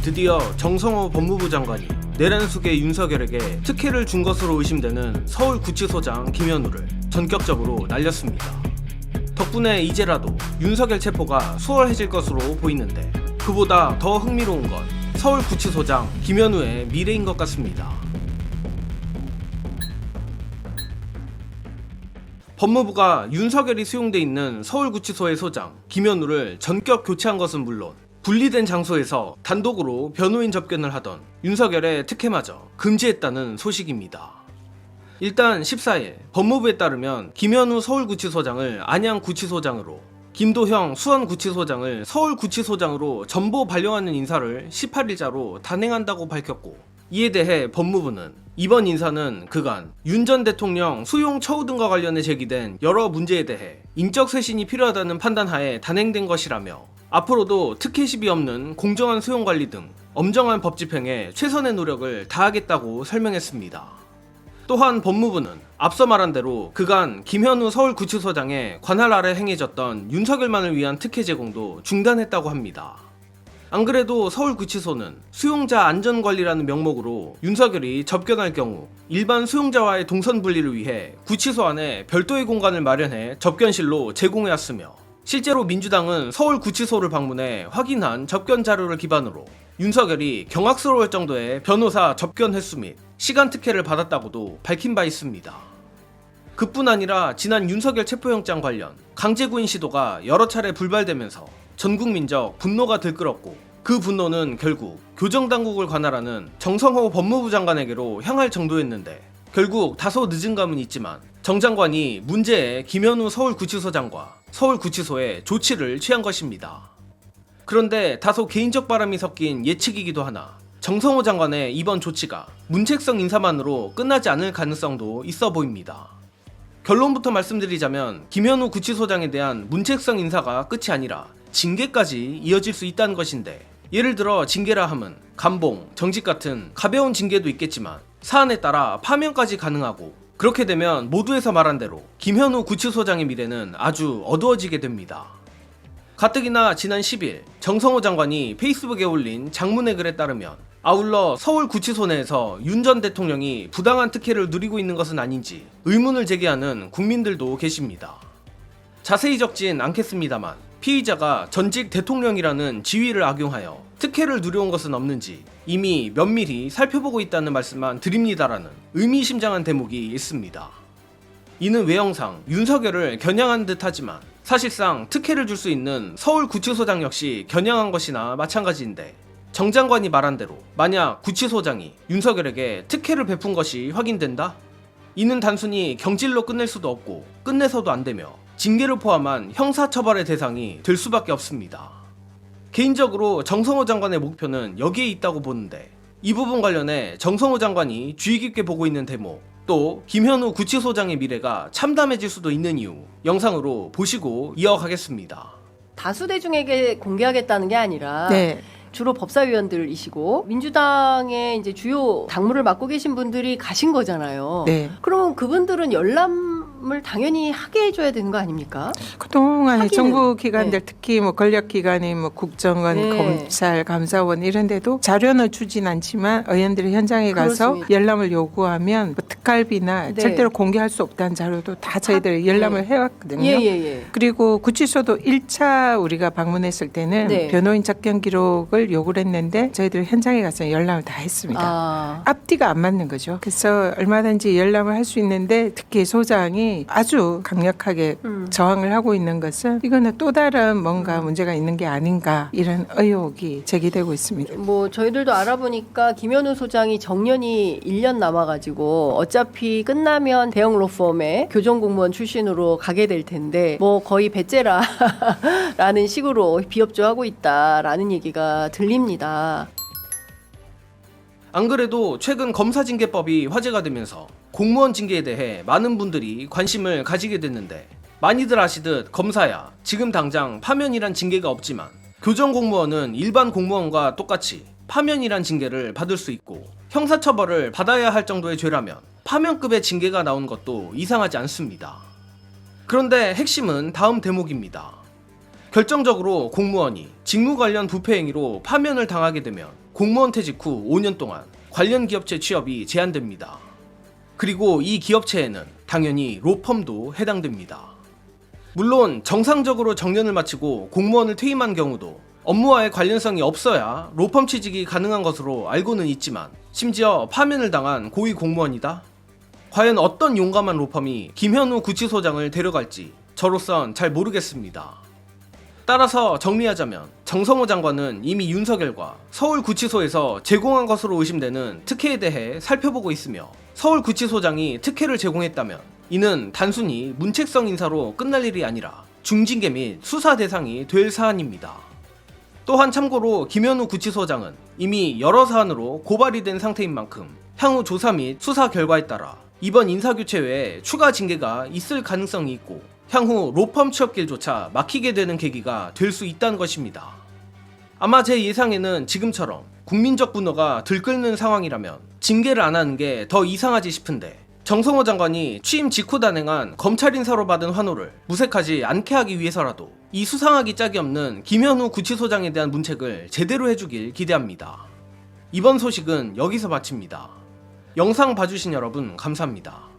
드디어 정성호 법무부 장관이 내란숙의 윤석열에게 특혜를 준 것으로 의심되는 서울구치소장 김현우를 전격적으로 날렸습니다. 덕분에 이제라도 윤석열 체포가 수월해질 것으로 보이는데, 그보다 더 흥미로운 건 서울구치소장 김현우의 미래인 것 같습니다. 법무부가 윤석열이 수용돼 있는 서울구치소의 소장 김현우를 전격 교체한 것은 물론, 분리된 장소에서 단독으로 변호인 접견을 하던 윤석열의 특혜마저 금지했다는 소식입니다. 일단 14일 법무부에 따르면 김현우 서울구치소장을 안양구치소장으로, 김도형 수원구치소장을 서울구치소장으로 전보 발령하는 인사를 18일자로 단행한다고 밝혔고, 이에 대해 법무부는 이번 인사는 그간 윤 전 대통령 수용 처우 등과 관련해 제기된 여러 문제에 대해 인적 쇄신이 필요하다는 판단하에 단행된 것이라며, 앞으로도 특혜 시비 없는 공정한 수용 관리 등 엄정한 법 집행에 최선의 노력을 다하겠다고 설명했습니다. 또한 법무부는 앞서 말한 대로 그간 김현우 서울구치소장의 관할 아래 행해졌던 윤석열만을 위한 특혜 제공도 중단했다고 합니다. 안 그래도 서울구치소는 수용자 안전관리라는 명목으로 윤석열이 접견할 경우 일반 수용자와의 동선 분리를 위해 구치소 안에 별도의 공간을 마련해 접견실로 제공해왔으며, 실제로 민주당은 서울구치소를 방문해 확인한 접견 자료를 기반으로 윤석열이 경악스러울 정도의 변호사 접견 횟수 및 시간 특혜를 받았다고도 밝힌 바 있습니다. 그뿐 아니라 지난 윤석열 체포영장 관련 강제구인 시도가 여러 차례 불발되면서 전국민적 분노가 들끓었고, 그 분노는 결국 교정당국을 관할하는 정성호 법무부 장관에게로 향할 정도였는데, 결국 다소 늦은 감은 있지만 정 장관이 문제의 김현우 서울구치소장과 서울구치소에 조치를 취한 것입니다. 그런데 다소 개인적 바람이 섞인 예측이기도 하나, 정성호 장관의 이번 조치가 문책성 인사만으로 끝나지 않을 가능성도 있어 보입니다. 결론부터 말씀드리자면 김현우 구치소장에 대한 문책성 인사가 끝이 아니라 징계까지 이어질 수 있다는 것인데, 예를 들어 징계라 함은 감봉, 정직 같은 가벼운 징계도 있겠지만 사안에 따라 파면까지 가능하고, 그렇게 되면 모두에서 말한 대로 김현우 구치소장의 미래는 아주 어두워지게 됩니다. 가뜩이나 지난 10일 정성호 장관이 페이스북에 올린 장문의 글에 따르면, 아울러 서울구치소 내에서 윤 전 대통령이 부당한 특혜를 누리고 있는 것은 아닌지 의문을 제기하는 국민들도 계십니다. 자세히 적진 않겠습니다만 피의자가 전직 대통령이라는 지위를 악용하여 특혜를 누려온 것은 없는지 이미 면밀히 살펴보고 있다는 말씀만 드립니다라는 의미심장한 대목이 있습니다. 이는 외형상 윤석열을 겨냥한 듯 하지만 사실상 특혜를 줄 수 있는 서울구치소장 역시 겨냥한 것이나 마찬가지인데, 정 장관이 말한 대로 만약 구치소장이 윤석열에게 특혜를 베푼 것이 확인된다? 이는 단순히 경질로 끝낼 수도 없고 끝내서도 안 되며 징계를 포함한 형사처벌의 대상이 될 수밖에 없습니다. 개인적으로 정성호 장관의 목표는 여기에 있다고 보는데, 이 부분 관련해 정성호 장관이 주의 깊게 보고 있는 대목, 또 김현우 구치소장의 미래가 참담해질 수도 있는 이유, 영상으로 보시고 이어가겠습니다. 다수대중에게 공개하겠다는 게 아니라 주로 법사위원들이시고 민주당의 이제 주요 당무를 맡고 계신 분들이 가신 거잖아요. 그러면 그분들은 열람을 당연히 하게 해줘야 되는 거 아닙니까? 그동안의 정부 기관들 특히 뭐 권력기관이 뭐 국정원, 검찰, 감사원 이런 데도 자료는 주진 않지만 의원들이 현장에 가서 그렇습니다. 열람을 요구하면 뭐 특갈비나 절대로 공개할 수 없다는 자료도 다 저희들이 열람을 해왔거든요. 그리고 구치소도 1차 우리가 방문했을 때는 변호인 접견 기록을 요구를 했는데 저희들 현장에 가서 열람을 다 했습니다. 앞뒤가 안 맞는 거죠. 그래서 얼마든지 열람을 할 수 있는데, 특히 소장이 아주 강력하게 저항을 하고 있는 것은 이거는 또 다른 뭔가 문제가 있는 게 아닌가, 이런 의혹이 제기되고 있습니다. 뭐 저희들도 알아보니까 김현우 소장이 정년이 1년 남아가지고 어차피 끝나면 대형 로펌에 교정공무원 출신으로 가게 될 텐데 뭐 거의 배째라라는 식으로 비협조하고 있다라는 얘기가 들립니다. 안 그래도 최근 검사징계법이 화제가 되면서 공무원 징계에 대해 많은 분들이 관심을 가지게 됐는데, 많이들 아시듯 검사야 지금 당장 파면이란 징계가 없지만 교정공무원은 일반 공무원과 똑같이 파면이란 징계를 받을 수 있고, 형사처벌을 받아야 할 정도의 죄라면 파면급의 징계가 나온 것도 이상하지 않습니다. 그런데 핵심은 다음 대목입니다. 결정적으로 공무원이 직무 관련 부패 행위로 파면을 당하게 되면 공무원 퇴직 후 5년 동안 관련 기업체 취업이 제한됩니다. 그리고 이 기업체에는 당연히 로펌도 해당됩니다. 물론 정상적으로 정년을 마치고 공무원을 퇴임한 경우도 업무와의 관련성이 없어야 로펌 취직이 가능한 것으로 알고는 있지만 심지어 파면을 당한 고위 공무원이다? 과연 어떤 용감한 로펌이 김현우 구치소장을 데려갈지 저로선 잘 모르겠습니다. 따라서 정리하자면 정성호 장관은 이미 윤석열과 서울구치소에서 제공한 것으로 의심되는 특혜에 대해 살펴보고 있으며 서울구치소장이 특혜를 제공했다면 이는 단순히 문책성 인사로 끝날 일이 아니라 중징계 및 수사 대상이 될 사안입니다. 또한 참고로 김현우 구치소장은 이미 여러 사안으로 고발이 된 상태인 만큼 향후 조사 및 수사 결과에 따라 이번 인사교체 외에 추가 징계가 있을 가능성이 있고 향후 로펌 취업길조차 막히게 되는 계기가 될 수 있다는 것입니다. 아마 제 예상에는 지금처럼 국민적 분노가 들끓는 상황이라면 징계를 안 하는 게 더 이상하지 싶은데 정성호 장관이 취임 직후 단행한 검찰 인사로 받은 환호를 무색하지 않게 하기 위해서라도 이 수상하기 짝이 없는 김현우 구치소장에 대한 문책을 제대로 해주길 기대합니다. 이번 소식은 여기서 마칩니다. 영상 봐주신 여러분 감사합니다.